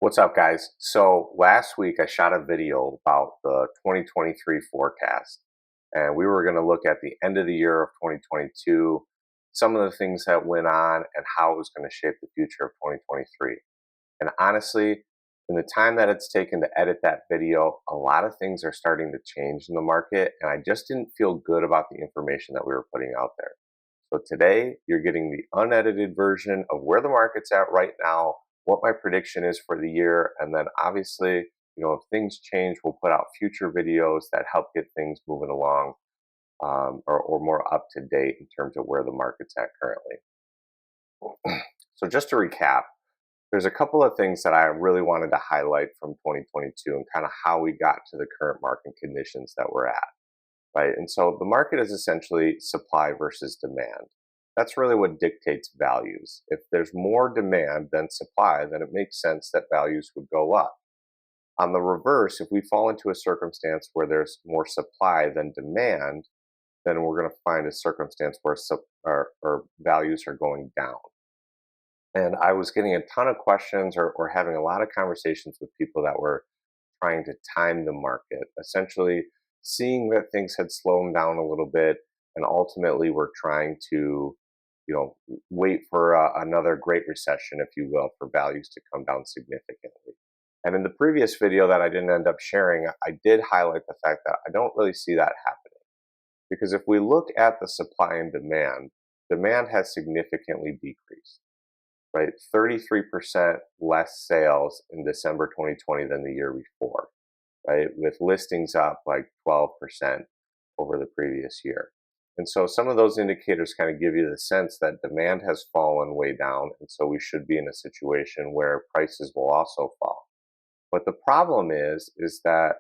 What's up, guys? So last week I shot a video about the 2023 forecast, and we were going to look at the end of the year of 2022, some of the things that went on, and how it was going to shape the future of 2023. And honestly, in the time that it's taken to edit that video, a lot of things are starting to change in the market, and I just didn't feel good about the information that we were putting out there. So today, you're getting the unedited version of where the market's at right now, what my prediction is for the year, and then obviously, if things change, we'll put out future videos that help get things moving along, or more up to date in terms of where the market's at currently. So just to recap, there's a couple of things that I really wanted to highlight from 2022 and kind of how we got to the current market conditions that we're at, right? And so the market is essentially supply versus demand. That's really what dictates values. If there's more demand than supply, then it makes sense that values would go up. On the reverse, if we fall into a circumstance where there's more supply than demand, then we're going to find a circumstance where our values are going down. And I was getting a ton of questions or having a lot of conversations with people that were trying to time the market, essentially seeing that things had slowed down a little bit, and ultimately we're trying to, wait for another Great Recession, if you will, for values to come down significantly. And in the previous video that I didn't end up sharing, I did highlight the fact that I don't really see that happening. Because if we look at the supply and demand has significantly decreased, right? 33% less sales in December 2020 than the year before, right? With listings up like 12% over the previous year. And so some of those indicators kind of give you the sense that demand has fallen way down, and so we should be in a situation where prices will also fall. But the problem is that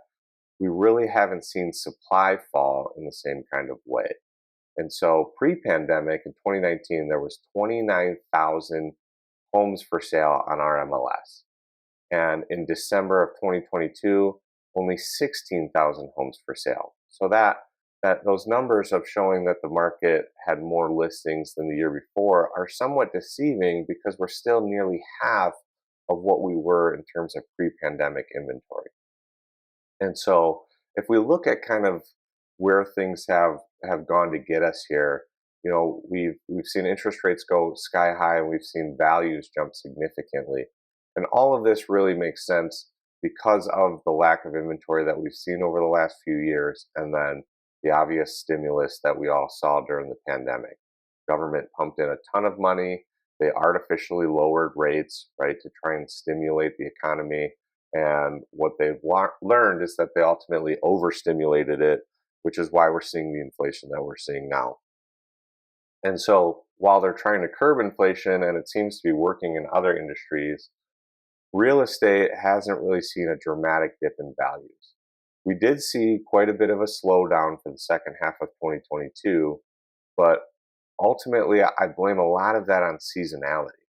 we really haven't seen supply fall in the same kind of way. And so pre-pandemic in 2019, there was 29,000 homes for sale on our MLS. And in December of 2022, only 16,000 homes for sale. So that those numbers of showing that the market had more listings than the year before are somewhat deceiving, because we're still nearly half of what we were in terms of pre-pandemic inventory. And so if we look at kind of where things have gone to get us here, we've seen interest rates go sky high, and we've seen values jump significantly. And all of this really makes sense because of the lack of inventory that we've seen over the last few years, and then the obvious stimulus that we all saw during the pandemic. Government pumped in a ton of money. They artificially lowered rates, right, to try and stimulate the economy. And what they've learned is that they ultimately overstimulated it, which is why we're seeing the inflation that we're seeing now. And so while they're trying to curb inflation, and it seems to be working in other industries, real estate hasn't really seen a dramatic dip in values. We did see quite a bit of a slowdown for the second half of 2022, but ultimately I blame a lot of that on seasonality.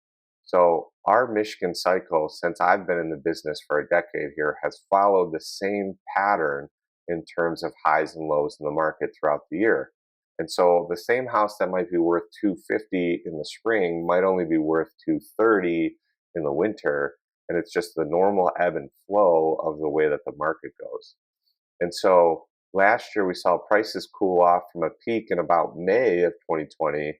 So our Michigan cycle, since I've been in the business for a decade here, has followed the same pattern in terms of highs and lows in the market throughout the year. And so the same house that might be worth $250 in the spring might only be worth $230 in the winter. And it's just the normal ebb and flow of the way that the market goes. And so last year we saw prices cool off from a peak in about May of 2020,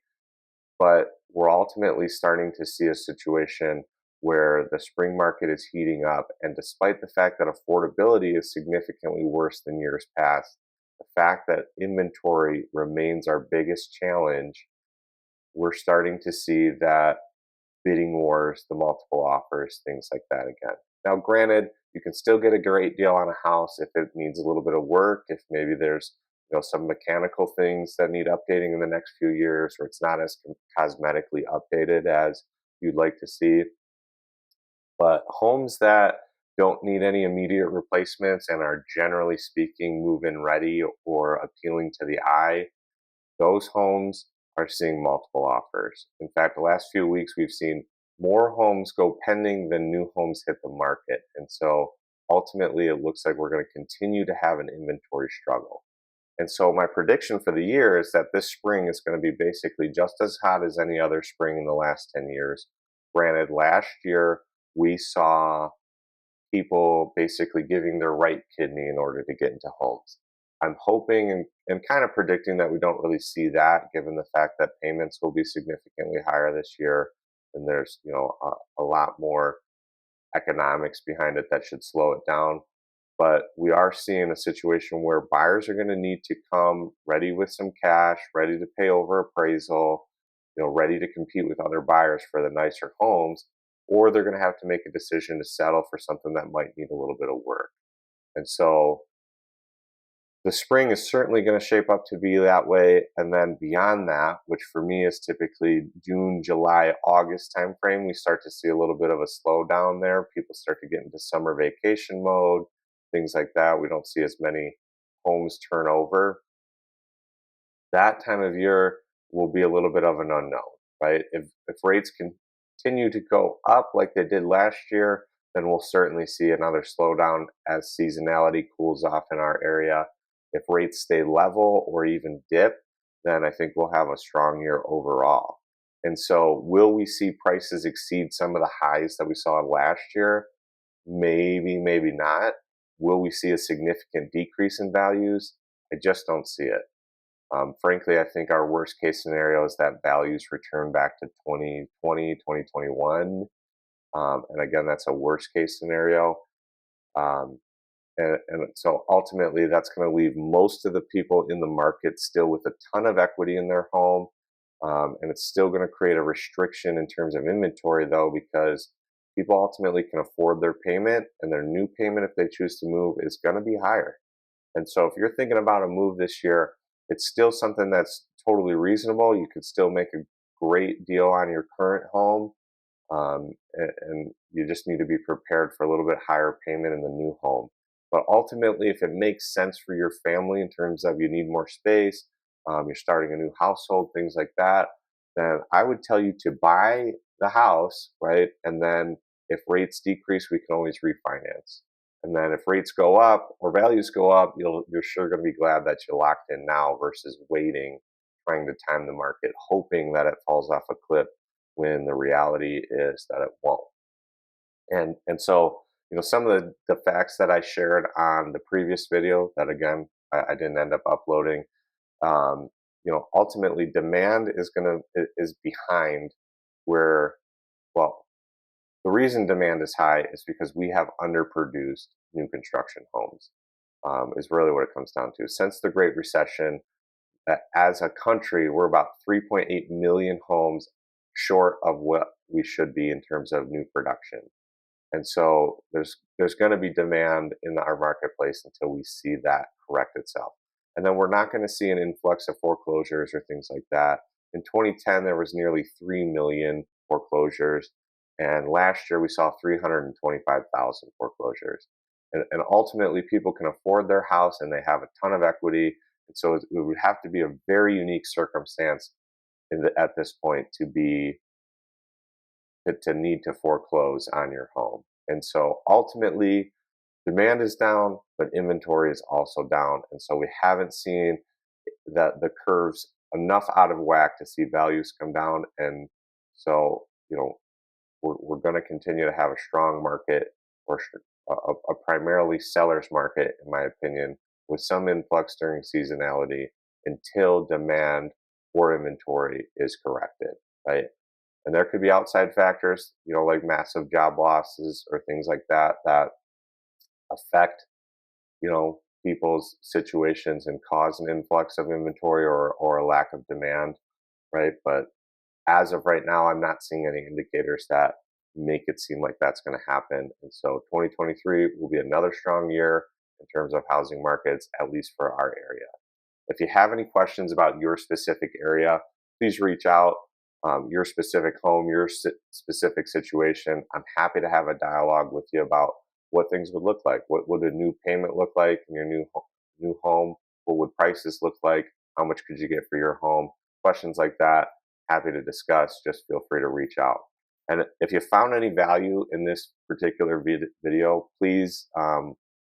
but we're ultimately starting to see a situation where the spring market is heating up. And despite the fact that affordability is significantly worse than years past, the fact that inventory remains our biggest challenge, we're starting to see that bidding wars, the multiple offers, things like that again. Now, granted, you can still get a great deal on a house if it needs a little bit of work, if maybe there's some mechanical things that need updating in the next few years, or it's not as cosmetically updated as you'd like to see. But homes that don't need any immediate replacements and are, generally speaking, move-in ready or appealing to the eye, those homes are seeing multiple offers. In fact, the last few weeks we've seen more homes go pending than new homes hit the market. And so ultimately it looks like we're going to continue to have an inventory struggle. And so my prediction for the year is that this spring is going to be basically just as hot as any other spring in the last 10 years. Granted, last year we saw people basically giving their right kidney in order to get into homes. I'm hoping and kind of predicting that we don't really see that, given the fact that payments will be significantly higher this year, and there's a lot more economics behind it that should slow it down. But we are seeing a situation where buyers are going to need to come ready with some cash, ready to pay over appraisal, ready to compete with other buyers for the nicer homes, or they're going to have to make a decision to settle for something that might need a little bit of work. And so the spring is certainly going to shape up to be that way. And then beyond that, which for me is typically June, July, August timeframe, we start to see a little bit of a slowdown there. People start to get into summer vacation mode, things like that. We don't see as many homes turn over. That time of year will be a little bit of an unknown, right? If rates continue to go up like they did last year, then we'll certainly see another slowdown as seasonality cools off in our area. If rates stay level or even dip, then I think we'll have a strong year overall. And so, will we see prices exceed some of the highs that we saw last year? Maybe, maybe not. Will we see a significant decrease in values? I just don't see it. Frankly, I think our worst case scenario is that values return back to 2020, 2021. And again, that's a worst case scenario. Um, and so ultimately, that's going to leave most of the people in the market still with a ton of equity in their home. And it's still going to create a restriction in terms of inventory, though, because people ultimately can afford their payment, and their new payment, if they choose to move, is going to be higher. And so if you're thinking about a move this year, it's still something that's totally reasonable. You could still make a great deal on your current home. And you just need to be prepared for a little bit higher payment in the new home. But ultimately, if it makes sense for your family in terms of you need more space, you're starting a new household, things like that, then I would tell you to buy the house, right? And then if rates decrease, we can always refinance. And then if rates go up or values go up, you're sure going to be glad that you locked in now versus waiting, trying to time the market, hoping that it falls off a cliff when the reality is that it won't. And so, some of the facts that I shared on the previous video that again I didn't end up uploading, um, ultimately demand is behind where, well, the reason demand is high is because we have underproduced new construction homes, is really what it comes down to. Since the Great Recession, as a country, we're about 3.8 million homes short of what we should be in terms of new production. And so there's going to be demand in our marketplace until we see that correct itself. And then we're not going to see an influx of foreclosures or things like that. In 2010, there was nearly 3 million foreclosures. And last year, we saw 325,000 foreclosures. And ultimately, people can afford their house and they have a ton of equity. And so it would have to be a very unique circumstance at this point to need to foreclose on your home. And so ultimately, demand is down, but inventory is also down. And so we haven't seen that the curves enough out of whack to see values come down. And so, we're going to continue to have a strong market, or a primarily seller's market, in my opinion, with some influx during seasonality until demand or inventory is corrected, right? And there could be outside factors, like massive job losses or things like that that affect, people's situations and cause an influx of inventory or a lack of demand, right? But as of right now, I'm not seeing any indicators that make it seem like that's going to happen. And so 2023 will be another strong year in terms of housing markets, at least for our area. If you have any questions about your specific area, please reach out. Your specific home, your specific situation. I'm happy to have a dialogue with you about what things would look like. What would a new payment look like in your new home? What would prices look like? How much could you get for your home? Questions like that. Happy to discuss. Just feel free to reach out. And if you found any value in this particular video, please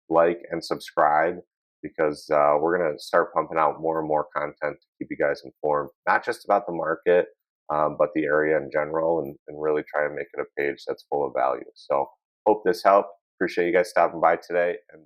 like and subscribe, because we're going to start pumping out more and more content to keep you guys informed, not just about the market, but the area in general, and really try and make it a page that's full of value. So hope this helped. Appreciate you guys stopping by today, and